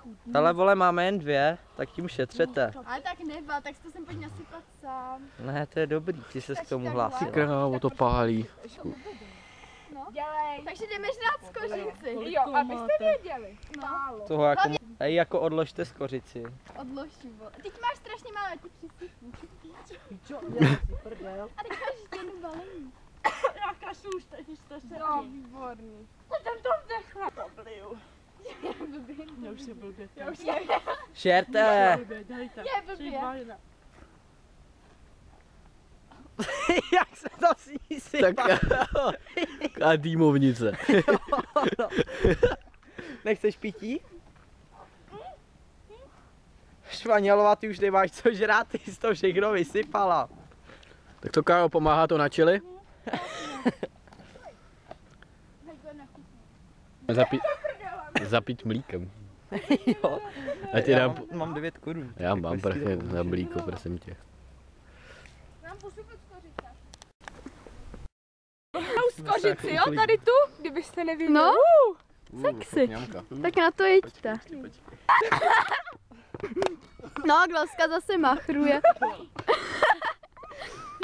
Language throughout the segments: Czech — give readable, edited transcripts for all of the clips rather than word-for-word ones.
nechutný. Ale vole, máme jen 2, tak tím šetřete. Ale tak neba, tak to sem pojď nasypat sám. Ne, to je dobrý, ty se k tomu hlásil. Krávo, to pálí. No. Dělej. Takže jdeme žrát z kořici. Jo, abyste věděli. Málo. Toho jako, hej, jako odložte z kořici. Odložím, vole. Teď máš strašně málo, ty přisypnu. A teď máš jednu balení. Já kašlu už teď, to se no, výborný. Jsem to vdechla. Pobliju. Já už se blbě. Já už se Šerte! blbě, dejte. Je blbě. Jak se to s ní sypá? A dýmovnice. Nechceš pití? Španělová, ty už nemáš co žrát, ty jsi to všechno vysypala. Tak to Kájo, pomáhá to na čili? Zapít mlíkem. Jo. A ty dám... Mám 9 korun. Já mám prachy na mlíko, prosím tě. Mám posypat z kořice. Z kořici, jo, tady tu, kdybyste nevěděli. No. Sexy. Tak na to jeďte. No, Glaska zase machruje.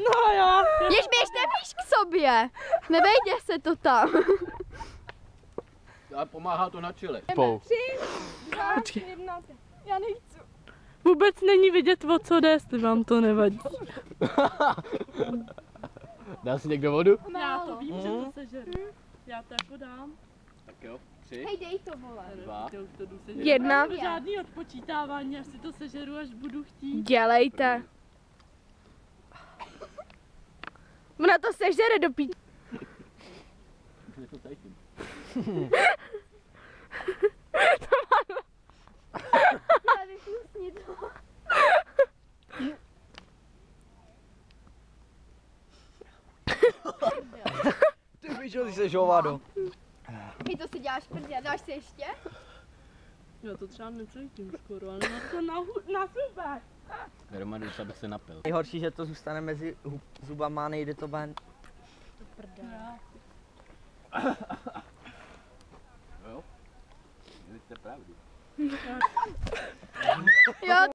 No jo. Jež běžte blíž k sobě. Nevejde se to tam. A pomáhá to na čili. 3, 2, 1. Já nechci. Vůbec není vidět, o co jde, jestli vám to nevadí. Dá si někdo vodu? Já to vím, že to sežeru. Já to jako dám. Tak jo, 3, Hej, dej to, vole. 2, 1. Žádný odpočítávání, až si to sežeru, až budu chtít. Dělejte. Ona to sežere do pí... Je to tady tím. Ty víš, že jsi hovado. Hej, to si děláš prdě, dáš si ještě? Já to třeba necítím skoro, ale na to na zuba. Roma, jdu, abych se napil. Nejhorší, že to zůstane mezi zubama a nejde to ven. To prdá. Jo? Víte pravdu. Jo,